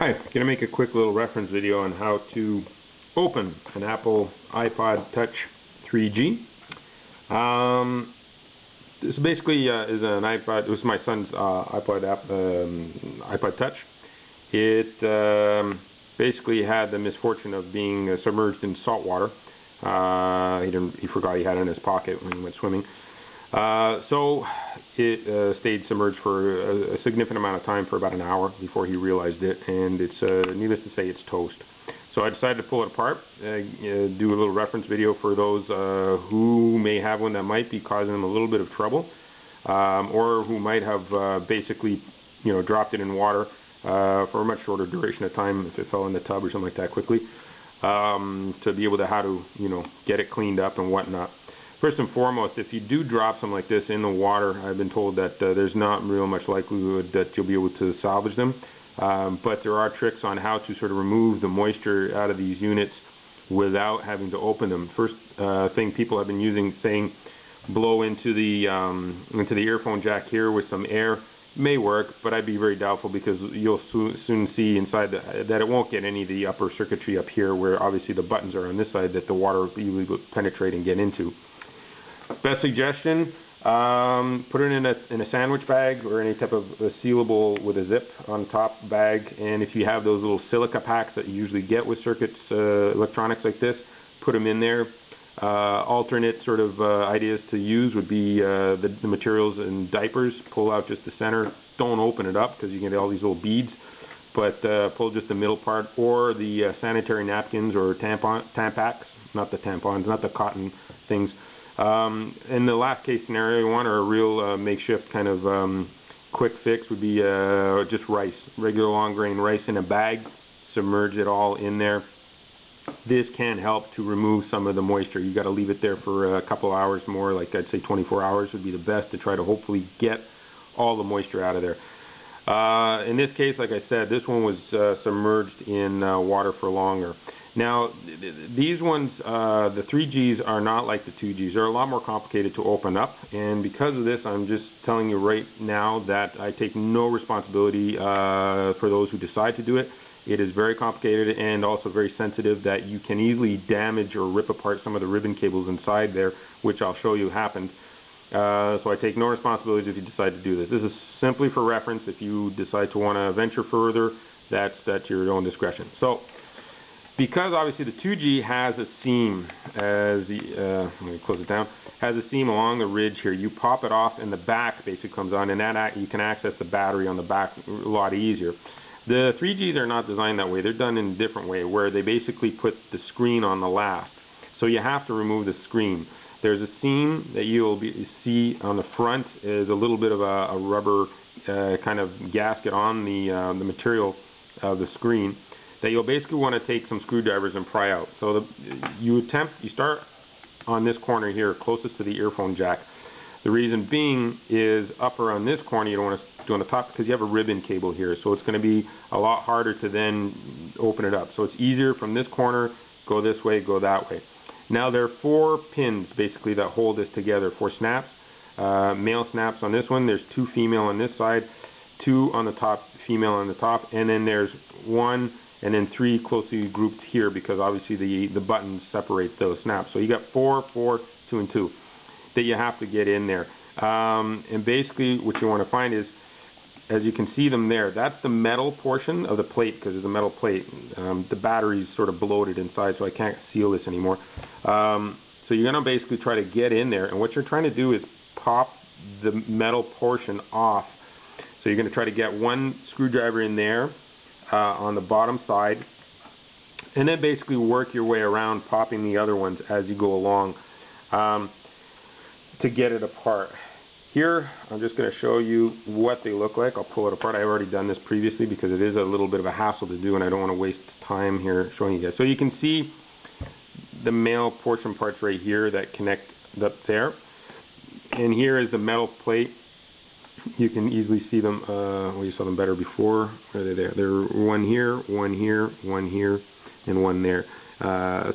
Hi, I'm going to make a quick little reference video on how to open an Apple iPod Touch 3G. This basically is an iPod. It was my son's iPod Touch. It basically had the misfortune of being submerged in salt water. He forgot he had it in his pocket when he went swimming. So it stayed submerged for a significant amount of time, for about an hour, before he realized it, and it's needless to say, it's toast. So I decided to pull it apart, do a little reference video for those who may have one that might be causing them a little bit of trouble, or who might have basically, dropped it in water for a much shorter duration of time if it fell in the tub or something like that quickly, to be able to how to get it cleaned up and whatnot. First and foremost, if you do drop something like this in the water, I've been told that there's not real much likelihood that you'll be able to salvage them. But there are tricks on how to sort of remove the moisture out of these units without having to open them. First thing people have been saying, blow into the earphone jack here with some air. May work, but I'd be very doubtful, because you'll soon see inside that it won't get any of the upper circuitry up here, where obviously the buttons are on this side that the water will easily penetrate and get into. Best suggestion, put it in a sandwich bag or any type of sealable with a zip on top bag. And if you have those little silica packs that you usually get with circuits, electronics like this, put them in there. Alternate sort of ideas to use would be the materials in diapers. Pull out just the center. Don't open it up, because you get all these little beads. But pull just the middle part, or the sanitary napkins or Tampax, not the tampons, not the cotton things. In the last case scenario, you want a real makeshift kind of quick fix would be just rice, regular long grain rice in a bag. Submerge it all in there. This can help to remove some of the moisture. You got to leave it there for a couple hours more, like I'd say 24 hours would be the best, to try to hopefully get all the moisture out of there. In this case, like I said, this one was submerged in water for longer. Now, these ones, the 3Gs are not like the 2Gs. They're a lot more complicated to open up, and because of this, I'm just telling you right now that I take no responsibility for those who decide to do it. It is very complicated and also very sensitive, that you can easily damage or rip apart some of the ribbon cables inside there, which I'll show you happened. So I take no responsibility if you decide to do this. This is simply for reference. If you decide to want to venture further, that's your own discretion. So, because obviously the 2G has a seam, let me close it down, has a seam along the ridge here. You pop it off and the back basically comes on, and that you can access the battery on the back a lot easier. The 3Gs are not designed that way. They're done in a different way, where they basically put the screen on the last. So you have to remove the screen. There's a seam that you'll see on the front, is a little bit of a rubber kind of gasket on the material of the screen, that you'll basically want to take some screwdrivers and pry out. So you start on this corner here, closest to the earphone jack. The reason being is upper on this corner, you don't want to do on the top, because you have a ribbon cable here. So it's going to be a lot harder to then open it up. So it's easier from this corner, go this way, go that way. Now there are 4 pins basically that hold this together, 4 snaps, male snaps on this one. There's 2 female on this side, 2 on the top, female on the top, and then there's 1 and then 3 closely grouped here, because obviously the buttons separate those snaps. So you got 4, 4, 2, and 2 that you have to get in there. And basically what you want to find is, as you can see them there, that's the metal portion of the plate, because there's a metal plate. The battery's sort of bloated inside, so I can't seal this anymore. So you're going to basically try to get in there, and what you're trying to do is pop the metal portion off. So you're going to try to get 1 screwdriver in there on the bottom side, and then basically work your way around, popping the other ones as you go along to get it apart. Here, I'm just going to show you what they look like. I'll pull it apart. I've already done this previously, because it is a little bit of a hassle to do, and I don't want to waste time here showing you guys. So you can see the male portion parts right here that connect up there, and here is the metal plate. You can easily see them. Well, you saw them better before. Where are they there? There are 1 here, 1 here, 1 here, and 1 there.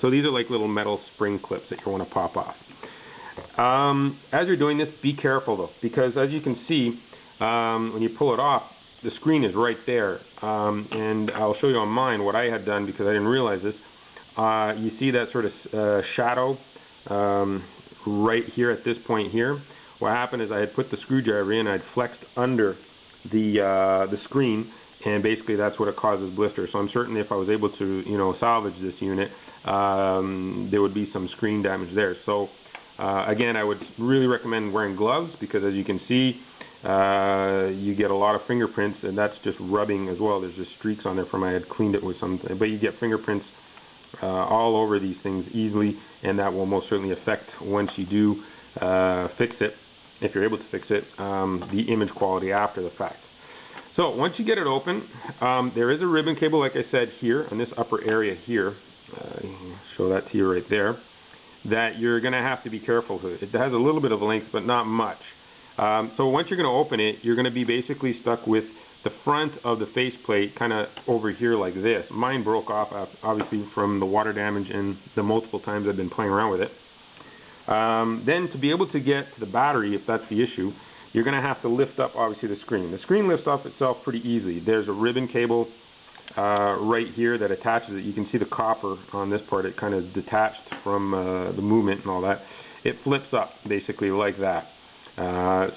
So these are like little metal spring clips that you want to pop off. As you're doing this, be careful though, because as you can see, when you pull it off, the screen is right there, and I'll show you on mine what I had done because I didn't realize this. You see that sort of shadow right here at this point here. What happened is I had put the screwdriver in, I'd flexed under the screen, and basically that's what it causes blisters. So I'm certain if I was able to, you know, salvage this unit, there would be some screen damage there. So again, I would really recommend wearing gloves because, as you can see, you get a lot of fingerprints, and that's just rubbing as well. There's just streaks on there from I had cleaned it with something, but you get fingerprints all over these things easily, and that will most certainly affect, once you do fix it, if you're able to fix it, the image quality after the fact. So once you get it open, there is a ribbon cable, like I said, here in this upper area here. Show that to you right there. That you're going to have to be careful with. It has a little bit of length, but not much. So once you're going to open it, you're going to be basically stuck with the front of the faceplate kind of over here like this. Mine broke off, obviously, from the water damage and the multiple times I've been playing around with it. Then to be able to get to the battery, if that's the issue, you're going to have to lift up, obviously, the screen. The screen lifts off itself pretty easily. There's a ribbon cable right here that attaches it. You can see the copper on this part. It kind of detached from the movement and all that. It flips up, basically, like that.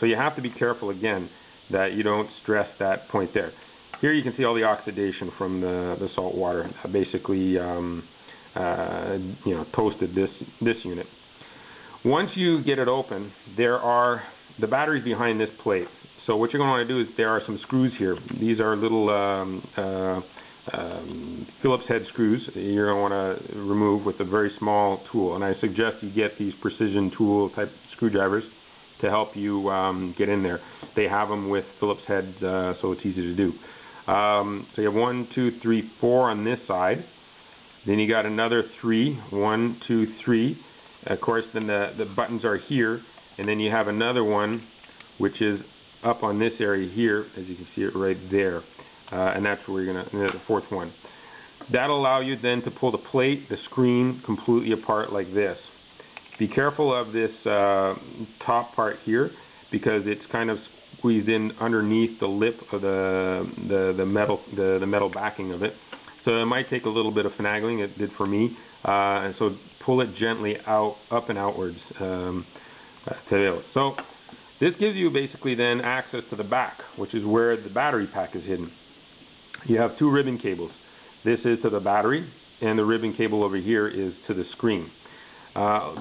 So you have to be careful, again, that you don't stress that point there. Here you can see all the oxidation from the salt water. Basically, you know, toasted this unit. Once you get it open, there are the batteries behind this plate. So what you're going to want to do is there are some screws here. These are little Phillips head screws you're going to want to remove with a very small tool. And I suggest you get these precision tool type screwdrivers to help you get in there. They have them with Phillips heads, so it's easy to do. So you have 1, 2, 3, 4 on this side. Then you got another 3, 1, 2, 3. Of course, then the buttons are here, and then you have another one which is up on this area here, as you can see it right there, and that's where you're gonna, the fourth one. That'll allow you then to pull the plate, the screen completely apart like this. Be careful of this top part here because it's kind of squeezed in underneath the lip of the metal backing of it. So it might take a little bit of finagling. It did for me. And so pull it gently out, up and outwards. So this gives you basically then access to the back, which is where the battery pack is hidden. You have 2 ribbon cables. This is to the battery, and the ribbon cable over here is to the screen.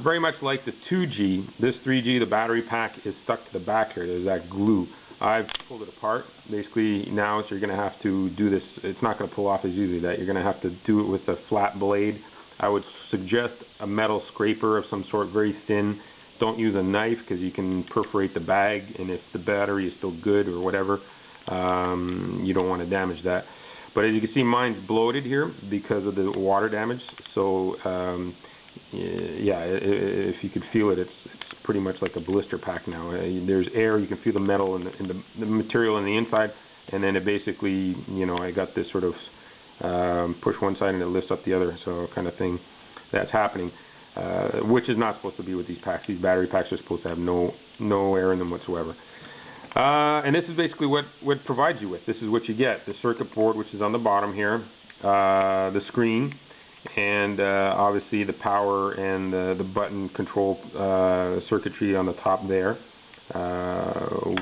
Very much like the 2G, this 3G, the battery pack is stuck to the back here. There's that glue. I've pulled it apart. Basically now, so you're going to have to do this. It's not going to pull off as easily. That you're going to have to do it with a flat blade. I would suggest a metal scraper of some sort, very thin. Don't use a knife because you can perforate the bag, and if the battery is still good or whatever, you don't want to damage that. But as you can see, mine's bloated here because of the water damage. So yeah, if you could feel it, it's pretty much like a blister pack now. There's air, you can feel the metal and the material on the inside, and then it basically, you know, I got this sort of push one side and it lifts up the other, so kind of thing that's happening, which is not supposed to be with these packs. These battery packs are supposed to have no air in them whatsoever. And this is basically what provides you with. This is what you get. The circuit board, which is on the bottom here, the screen, and obviously the power and the button control circuitry on the top there,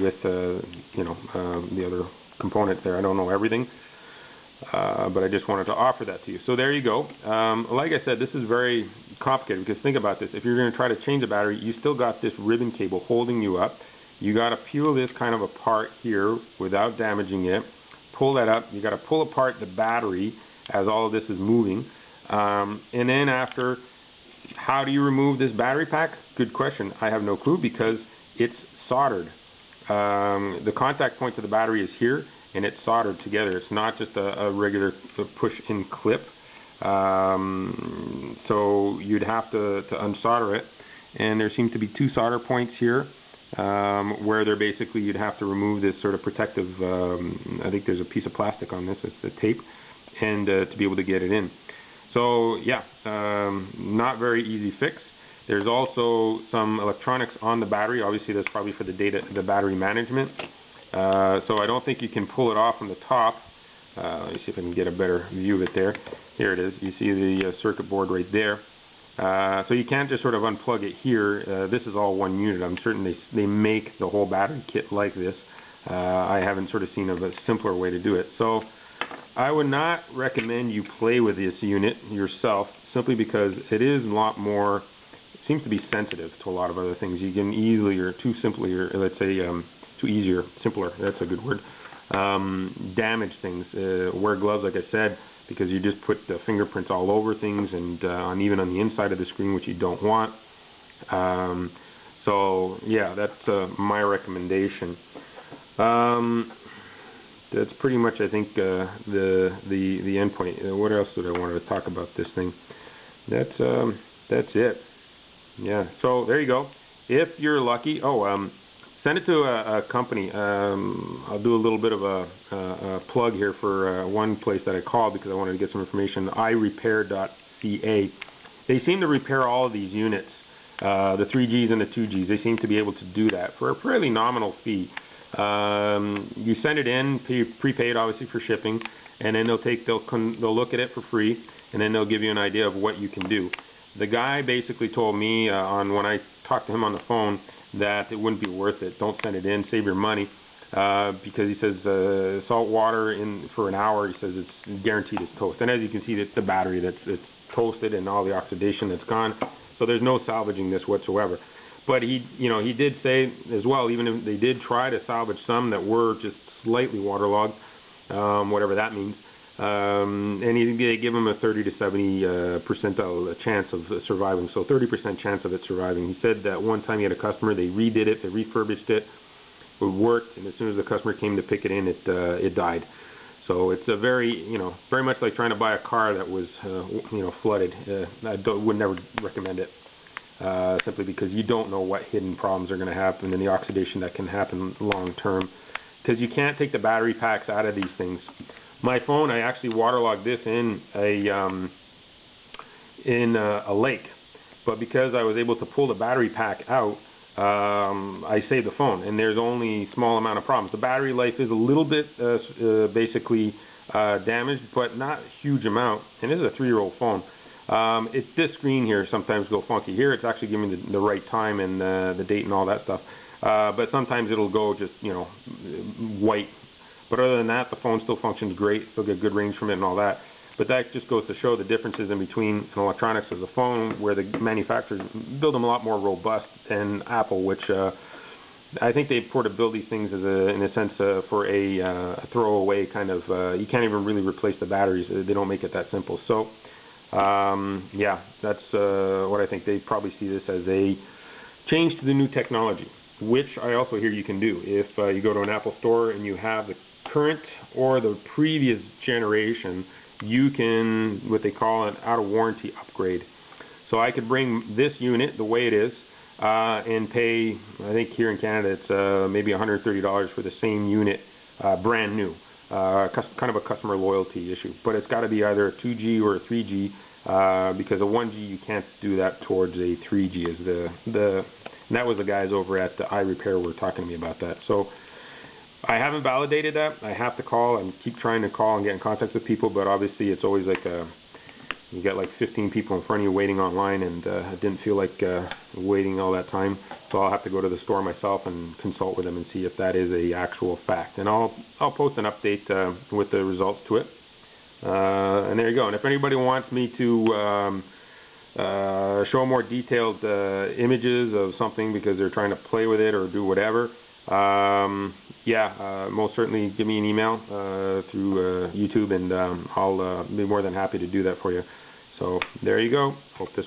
with you know, the other components there. I don't know everything, but I just wanted to offer that to you. So there you go. Like I said, this is very complicated because think about this. If you're going to try to change a battery, you still got this ribbon cable holding you up. You got to peel this kind of apart here without damaging it. Pull that up. You got to pull apart the battery as all of this is moving. And then after, how do you remove this battery pack? Good question. I have no clue because it's soldered. The contact point to the battery is here, and it's soldered together. It's not just a regular push-in clip. So you'd have to unsolder it. And there seem to be 2 solder points here, where they're basically, you'd have to remove this sort of protective, I think there's a piece of plastic on this, it's the tape, and to be able to get it in. So yeah, not very easy fix. There's also some electronics on the battery. Obviously that's probably for the battery management. So I don't think you can pull it off from the top. Let me see if I can get a better view of it there. Here it is. You see the circuit board right there. So you can't just sort of unplug it here. This is all one unit. I'm certain they make the whole battery kit like this. I haven't sort of seen of a simpler way to do it. So I would not recommend you play with this unit yourself, simply because it is a lot more, it seems to be sensitive to a lot of other things. You can easily, or too simply, or let's say simpler, that's a good word, damage things. Wear gloves, like I said, because you just put the fingerprints all over things, and even on the inside of the screen, which you don't want. So yeah, that's my recommendation. That's pretty much, I think, the end point. What else did I want to talk about this thing? That's it. Yeah. So there you go. If you're lucky, send it to a company. I'll do a little bit of a plug here for one place that I called because I wanted to get some information. iRepair.ca. They seem to repair all of these units, the 3Gs and the 2Gs. They seem to be able to do that for a fairly nominal fee. You send it in, prepaid obviously for shipping, and then they'll look at it for free, and then they'll give you an idea of what you can do. The guy basically told me when I talked to him on the phone that it wouldn't be worth it. Don't send it in, save your money, because he says salt water in for an hour. He says it's guaranteed it's toast, and as you can see, it's the battery it's toasted and all the oxidation that's gone. So there's no salvaging this whatsoever. But he did say as well, even if they did try to salvage some that were just slightly waterlogged, whatever that means, and they give them a 30 to 70 percentile chance of surviving, so 30% chance of it surviving. He said that one time he had a customer, they redid it, they refurbished it, it worked, and as soon as the customer came to pick it in, it died. So it's a very much like trying to buy a car that was flooded. I would never recommend it. Simply because you don't know what hidden problems are going to happen and the oxidation that can happen long term, because you can't take the battery packs out of these things. My phone, I actually waterlogged this in a lake, but because I was able to pull the battery pack out, I saved the phone, and there's only a small amount of problems. The battery life is a little bit basically damaged, but not a huge amount, and this is a 3-year-old phone. It's this screen here sometimes go funky. Here it's actually giving me the right time and the date and all that stuff. But sometimes it'll go just white. But other than that, the phone still functions great. Still get good range from it and all that. But that just goes to show the differences in between an electronics as a phone, where the manufacturers build them a lot more robust than Apple, which I think they sort of build these things as in a sense for a throwaway kind of. You can't even really replace the batteries. They don't make it that simple. So. Yeah, that's what I think. They probably see this as a change to the new technology, which I also hear you can do. If you go to an Apple store and you have the current or the previous generation, you can, what they call an out-of-warranty upgrade. So I could bring this unit the way it is and pay, I think here in Canada it's maybe $130 for the same unit, brand new. Kind of a customer loyalty issue, but it's got to be either a 2G or a 3G, because a 1G you can't do that towards a 3G. And that was the guys over at the iRepair were talking to me about that. So I haven't validated that. I have to call and keep trying to call and get in contact with people, but obviously it's always like you got like 15 people in front of you waiting online, and I didn't feel like waiting all that time. So I'll have to go to the store myself and consult with them and see if that is a actual fact. And I'll post an update with the results to it. And there you go. And if anybody wants me to show more detailed images of something because they're trying to play with it or do whatever, most certainly give me an email through YouTube, and I'll be more than happy to do that for you. So there you go. Hope this